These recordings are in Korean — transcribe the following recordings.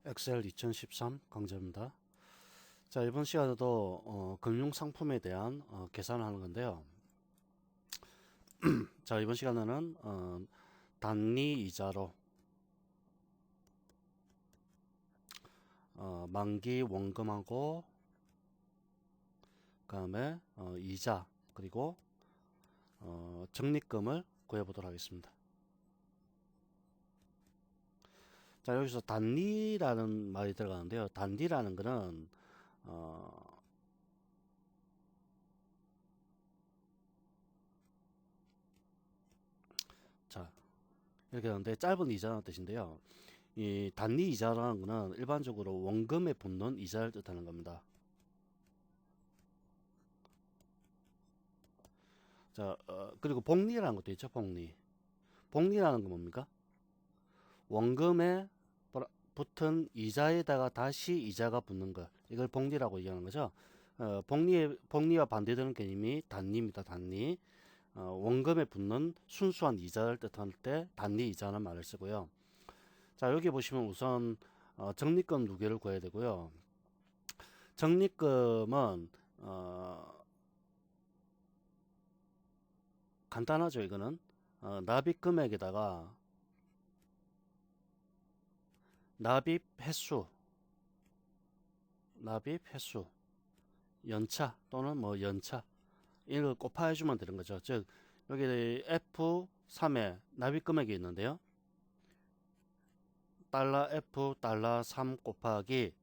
엑셀 2013 강좌입니다. 자, 이번 시간에도 금융상품에 대한 계산을 하는 건데요. 자, 이번 시간에는 단리 이자로 만기 원금하고 그다음에 이자 그리고 적립금을 구해보도록 하겠습니다. 자, 여기서 단리라는 말이 들어가는데요. 단리라는 거는 자, 이렇게 하는데 짧은 이자라는 뜻인데요. 이 단리 이자라는 거는 일반적으로 원금에 붙는 이자를 뜻하는 겁니다. 자, 그리고 복리라는 것도 있죠. 복리. 복리라는 건 뭡니까? 원금에 붙은 이자에다가 다시 이자가 붙는 것. 이걸 복리라고 얘기하는 거죠. 복리와 반대되는 개념이 단리입니다. 단리. 원금에 붙는 순수한 이자를 뜻할 때 단리 이자는 말을 쓰고요. 자, 여기 보시면 우선 적립금 두 개를 구해야 되고요. 적립금은 간단하죠. 이거는 납입 금액에다가 납입 횟수, 연차 또는 뭐 연차 이걸 곱해주면 되는 거죠. 즉 여기 F3에 납입 금액이 있는데요. 달러 F 달러 3 곱하기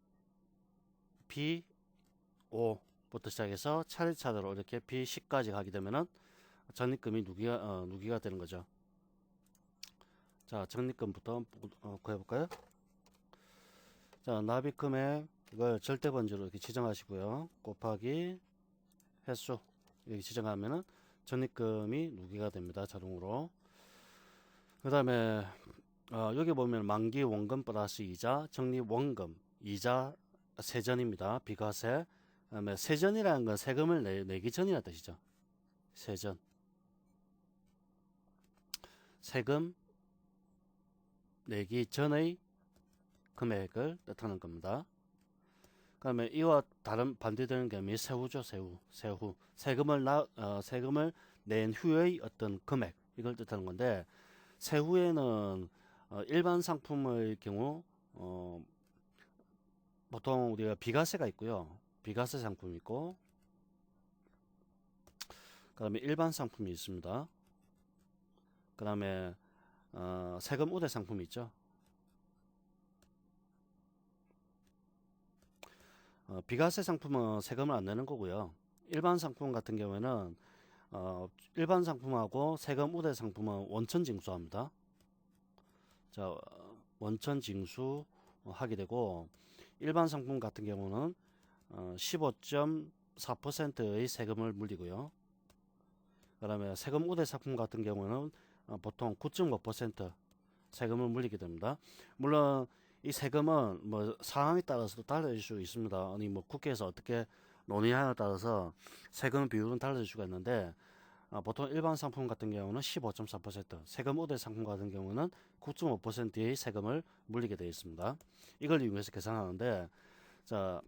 B5부터 시작해서 차례차례로 이렇게 B10까지 가게 되면은 적립금이 누기가 되는 거죠. 자, 적립금부터 구해볼까요? 자, 납입 금액 이걸 절대 번지로 이렇게 지정하시고요. 곱하기 횟수 이렇게 지정하면은 적립금이 누기가 됩니다. 자동으로. 그 다음에 여기 보면 만기 원금 플러스 이자, 적립 원금, 이자 세전입니다. 비과세. 그다음에 세전이라는 건 세금을 내기 전이라는 뜻이죠. 세전. 세금 내기 전의 금액을 뜻하는 겁니다. 그다음에 이와 다른 반대되는 개념이 세후죠. 세후. 세금을 낸 후의 어떤 금액 이걸 뜻하는 건데 세후에는 일반 상품의 경우 보통 우리가 비과세가 있고요. 비과세 상품이 있고 그다음에 일반 상품이 있습니다. 그다음에 세금 우대 상품이 있죠. 비과세 상품은 세금을 안 내는 거고요. 일반 상품 같은 경우에는 일반 상품하고 세금 우대 상품은 원천 징수합니다. 자, 원천 징수 하게 되고 일반 상품 같은 경우는 15.4%의 세금을 물리고요. 그다음에 세금 우대 상품 같은 경우는 보통 9.5% 세금을 물리게 됩니다. 물론 이 세금은 뭐 상황에 따라서도 달라질 수 있습니다. 아니 뭐 국회에서 어떻게 논의하냐에 따라서 세금 비율은 달라질 수가 있는데 보통 일반 상품 같은 경우는 15.4%, 세금 우대 상품 같은 경우는 9.5%의 세금을 물리게 되어 있습니다. 이걸 이용해서 계산하는데 자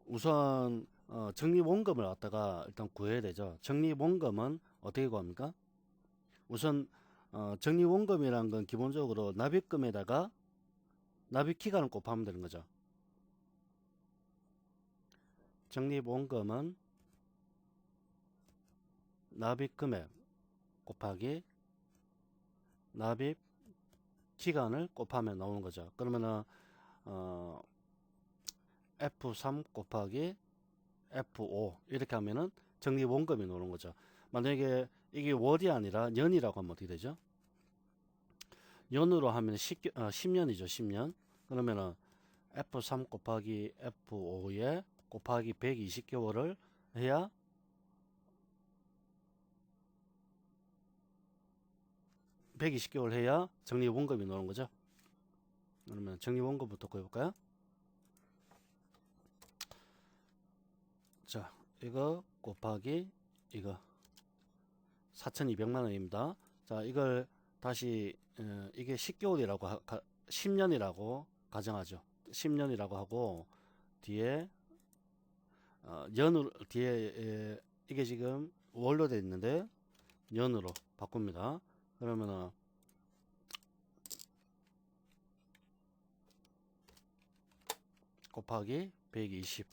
우선 적립원금을 갖다가 일단 구해야 되죠. 적립원금은 어떻게 구합니까? 우선 적립원금이라는 건 기본적으로 납입금에다가 납입기간을 곱하면 되는 거죠. 적립원금은 납입금액 곱하기 납입기간을 곱하면 나오는 거죠. 그러면은 F3 곱하기 F5 이렇게 하면은 적립원금이 나오는 거죠. 만약에 이게 월이 아니라 년이라고 하면 어떻게 되죠? 년으로 하면 10년이죠. 10년. 그러면은 F3 곱하기 F5에 곱하기 120개월을 해야 120개월 해야 적립원금이 나오는 거죠. 그러면 적립원금부터 구해볼까요? 자, 이거 곱하기 이거 4,200만 원입니다. 자, 이걸 다시 이게 10개월이라고 10년이라고 가정하죠. 10년이라고 하고 뒤에 연으로 뒤에 이게 지금 월로 되어 있는데 년으로 바꿉니다. 그러면은 곱하기 120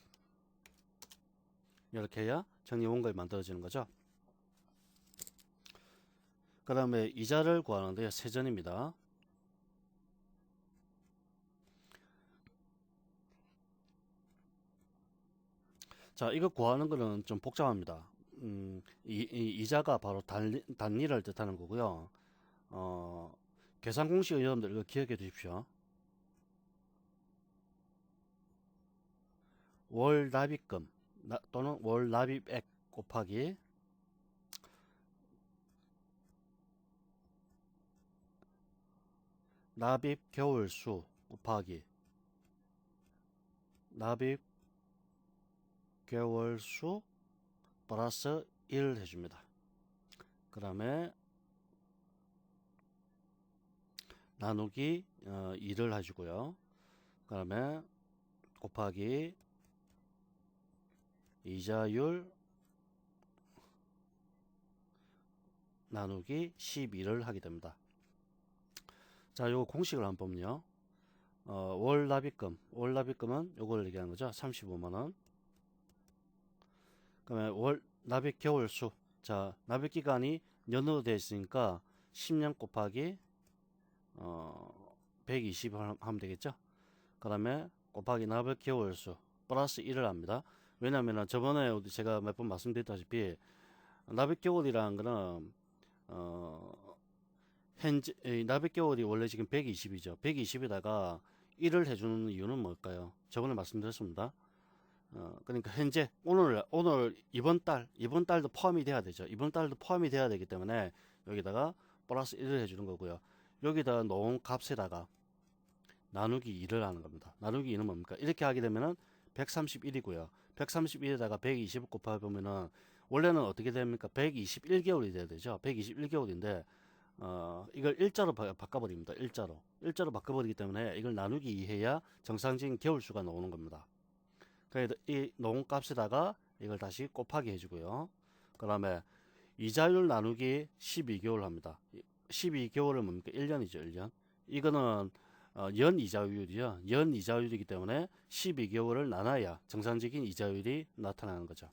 이렇게 해야 정리원금이 만들어지는 거죠. 그 다음에 이자를 구하는데 세전입니다. 자, 이거 구하는 거는 좀 복잡합니다. 이자가 바로 단리를 뜻하는 거고요. 계산 공식 여러분들 이거 기억해 두십시오. 월 납입금 또는 월 납입액 곱하기 납입 개월수 곱하기 납입 개월수 플러스 1 해줍니다. 그 다음에 나누기 2를 해주고요. 그 다음에 곱하기 이자율 나누기 12를 하게 됩니다. 자, 요거 공식을 한번 보면요. 월 납입금은 요걸 얘기하는 거죠. 35만원. 그러면 월 납입 개월수. 자, 납입 기간이 년으로 되어 있으니까 10년 곱하기 120 하면 되겠죠. 그 다음에 곱하기 납입 개월수 플러스 1을 합니다. 왜냐면은 저번에 제가 몇 번 말씀드렸다시피 납입 개월이라는 거는 현재 납입 개월이 원래 지금 120이죠. 120에다가 1을 해주는 이유는 뭘까요? 저번에 말씀드렸습니다. 그러니까 현재 오늘 이번 달도 포함이 돼야 되죠. 이번 달도 포함이 돼야 되기 때문에 여기다가 플러스 1을 해주는 거고요. 여기다가 놓은 값에다가 나누기 2를 하는 겁니다. 나누기 2는 뭡니까? 이렇게 하게 되면은 131이고요. 131에다가 120을 곱해 보면은 원래는 어떻게 됩니까? 121개월이 돼야 되죠. 121개월인데 이걸 일자로 바꿔버립니다. 일자로 바꿔버리기 때문에 이걸 나누기 2 해야 정상적인 개월수가 나오는 겁니다. 그래서 이 놓은 값에다가 이걸 다시 곱하기 해주고요. 그 다음에 이자율 나누기 12개월 합니다. 12개월은 뭡니까? 1년이죠. 1년. 이거는 연 이자율이죠. 연 이자율이기 때문에 12개월을 나눠야 정상적인 이자율이 나타나는 거죠.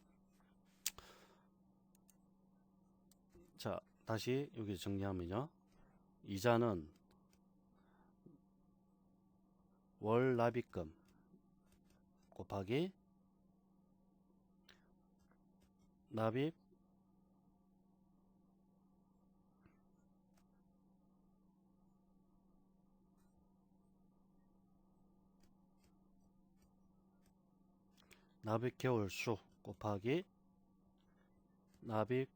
자, 다시 여기 정리하면요. 이자는 월 납입금 곱하기 납입 납입 개월수 곱하기 납입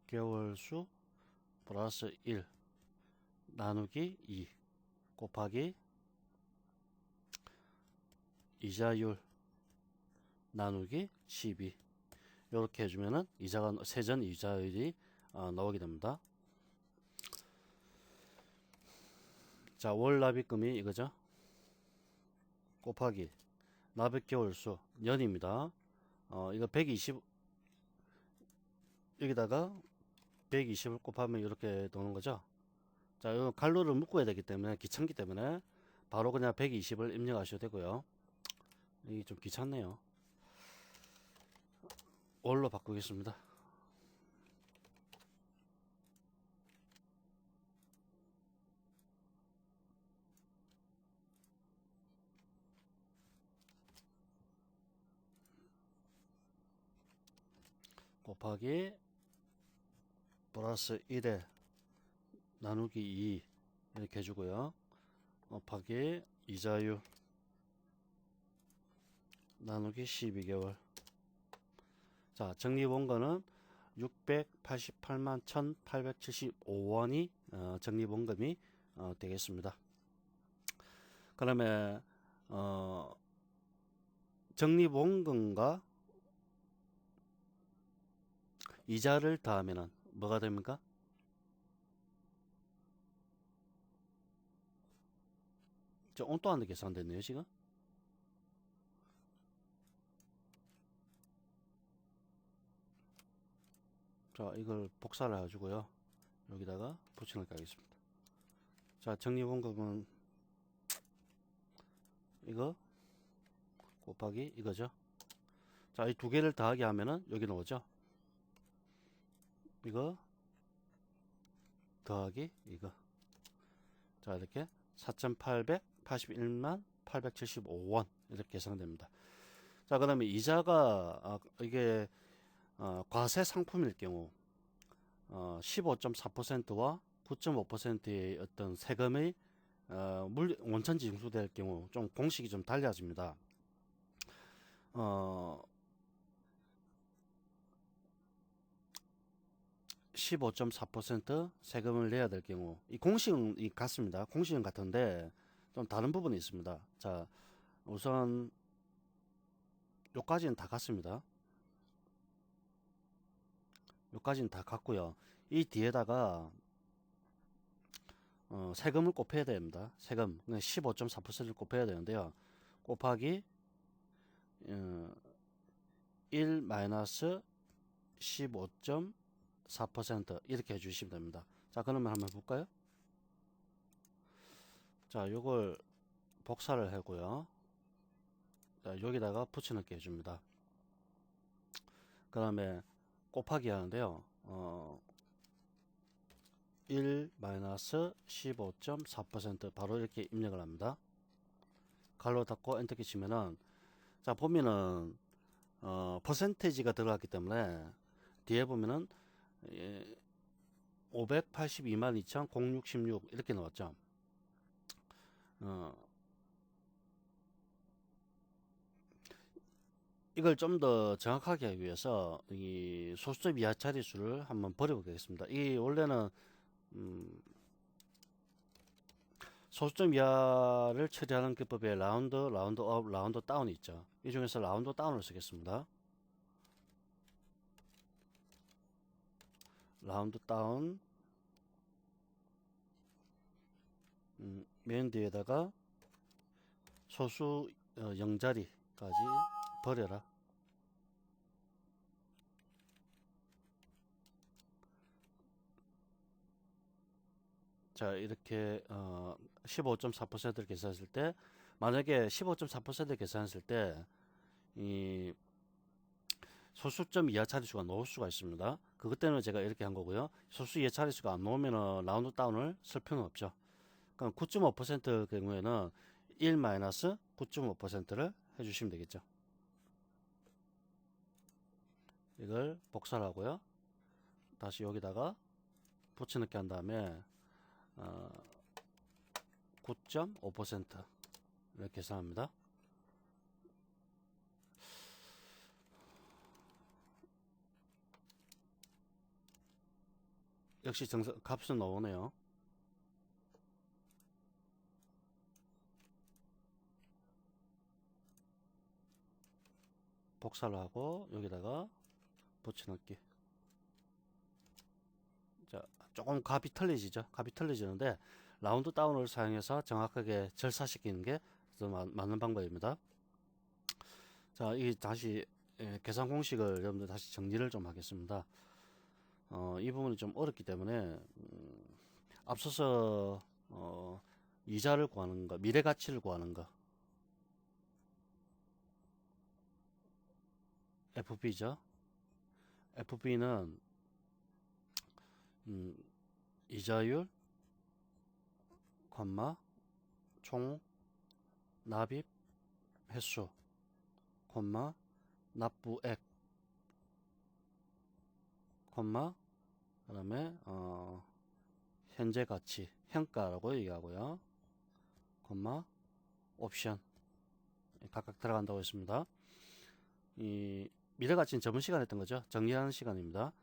개월수 플러스 1 나누기 2 곱하기 이자율 나누기 12 이렇게 해주면은 이자가 세전 이자율이 나오게 됩니다. 자, 월 납입금이 이거죠. 곱하기 납입 개월수 년입니다. 이거 120 여기다가 120을 곱하면 이렇게 나오는 거죠. 자, 이거 갈로를 묶어야 되기 때문에 귀찮기 때문에 바로 그냥 120을 입력하셔도 되고요. 이게 좀 귀찮네요. 월로 바꾸겠습니다. 곱하기 플러스 1에 나누기 2 이렇게 해주고요. 곱하기 이자율 나누기 12개월. 자, 적립원금은 688만 1875원이 적립원금이 되겠습니다. 그러면 적립원금과 이자를 더하면은 뭐가 됩니까? 저 온도안도 계산됐네요 지금. 자, 이걸 복사를 해가지고요 여기다가 붙여넣기 하겠습니다. 자, 정리원금은 이거 곱하기 이거죠. 자, 이 두 개를 더하기 하면은 여기 나오죠. 이거 더하기 이거. 자, 이렇게 4,881만 875원 이렇게 계산됩니다. 자, 그 다음에 이자가 이게 과세 상품일 경우 15.4%와 9.5%의 어떤 세금의 원천지 징수될 경우 좀 공식이 좀 달라집니다. 15.4% 세금을 내야 될 경우 이 공식은 같습니다. 공식은 같은데 좀 다른 부분이 있습니다. 자, 우선 요까지는 다 같습니다. 요까지는 다 같고요. 이 뒤에다가 세금을 곱해야 됩니다. 세금 15.4%를 곱해야 되는데요. 곱하기 1 마이너스 15.4% 이렇게 해주시면 됩니다. 자, 그러면 한번 볼까요? 자, 요걸 복사를 하고요. 자, 여기다가 붙여넣기 해줍니다. 그 다음에 곱하기 하는데요. 1 마이너스 15.4% 바로 이렇게 입력을 합니다. 갈로 닫고 엔터키 치면은 자, 보면은 퍼센테이지가 들어갔기 때문에 뒤에 보면은 582만 2,066 이렇게 나왔죠. 이걸 좀 더 정확하게 하기 위해서 이 소수점 이하 자릿수를 한번 버려보겠습니다. 이 원래는 소수점 이하를 처리하는 기법에 라운드 업, 라운드 다운이 있죠. 이 중에서 라운드 다운을 쓰겠습니다. 라운드 다운 맨 뒤에다가 소수 0자리까지 버려라. 자, 이렇게 15.4%를 계산했을 때 만약에 15.4%를 계산했을 때 이 소수점 이하 자릿수가 나올 수가 있습니다. 그것 때문에 제가 이렇게 한 거고요. 소수 이하 자릿수가 안 나오면 라운드 다운을 쓸 필요는 없죠. 그럼 9.5% 경우에는 1-9.5%를 해주시면 되겠죠. 이걸 복사를 하고요. 다시 여기다가 붙여넣기 한 다음에 9.5% 이렇게 계산합니다. 역시 값은 나오네요. 복사를 하고 여기다가 붙여넣기. 자, 조금 값이 틀리지죠. 값이 틀리지는데 라운드 다운을 사용해서 정확하게 절사시키는 게 더 맞는 방법입니다. 자, 이 다시 계산 공식을 여러분들 다시 정리를 좀 하겠습니다. 이 부분이 좀 어렵기 때문에 앞서서 이자를 구하는 거, 미래 가치를 구하는 거, FB죠. FB는 이자율, 총 납입 횟수, 납부액, 그다음에 현재 가치, 현가라고 얘기하고요. 옵션 각각 들어간다고 했습니다. 이 미래 가치는 저번 시간에 했던 거죠. 정리하는 시간입니다.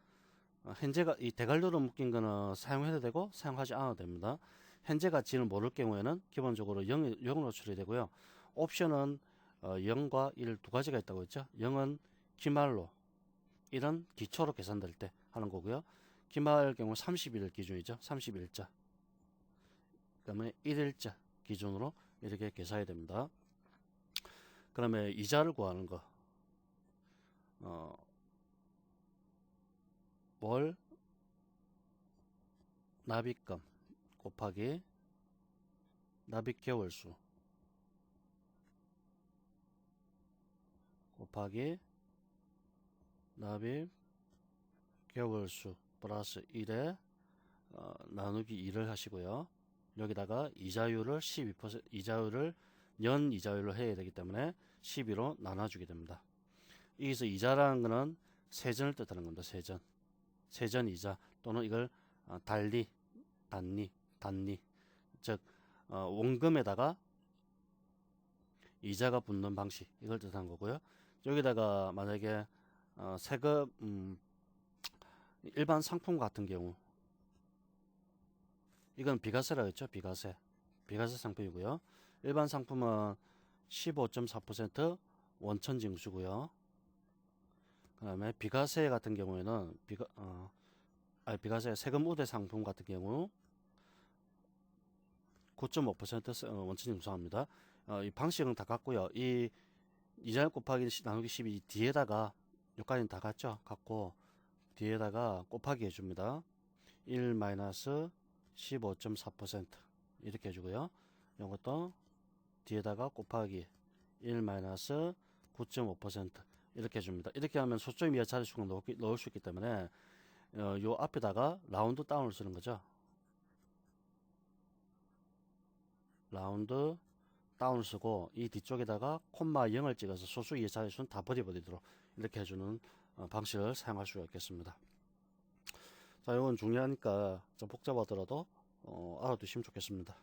현재가 이 대괄호로 묶인 거는 사용해도 되고 사용하지 않아도 됩니다. 현재 가치는 모를 경우에는 기본적으로 0으로 처리되고요. 옵션은 0과 1 두 가지가 있다고 했죠. 0은 기말로 1은 기초로 계산될 때 하는 거고요. 기말 경우 30일 기준이죠. 30일자. 그다음에 1일자 기준으로 이렇게 계산이 됩니다. 그러면 이자를 구하는 거, 월 납입금 곱하기 납입 개월수 곱하기 납입 개월수 플러스 1에 나누기 2를 하시고요. 여기다가 이자율을 12%, 이자율을 연 이자율로 해야 되기 때문에 12로 나눠주게 됩니다. 여기서 이자라는 것은 세전을 뜻하는 겁니다. 세전 이자 또는 이걸 단리, 단리, 즉 원금에다가 이자가 붙는 방식, 이걸 뜻하는 거고요. 여기다가 만약에 세금 일반 상품 같은 경우, 이건 비과세라고 했죠. 비과세 상품이고요. 일반 상품은 15.4% 원천 징수고요. 그 다음에 비과세 같은 경우에는 비과세 세금 우대 상품 같은 경우 9.5% 원천 징수합니다. 이 방식은 다 같고요. 이 이자 곱하기 나누기 12 뒤에다가 여기까지는 다 같죠. 같고 뒤에다가 곱하기 해줍니다. 1 마이너스 15.4% 이렇게 해주고요. 이것도 뒤에다가 곱하기 1 마이너스 9.5% 이렇게 해줍니다. 이렇게 하면 소점 이하 차례수를 넣을 수 있기 때문에 요 앞에다가 라운드 다운을 쓰는 거죠. 라운드 다운을 쓰고 이 뒤쪽에다가 콤마 0을 찍어서 소수 이하 차례수는 다 버려버리도록 이렇게 해주는 방식을 사용할 수가 있겠습니다. 자, 이건 중요하니까 좀 복잡하더라도 알아두시면 좋겠습니다.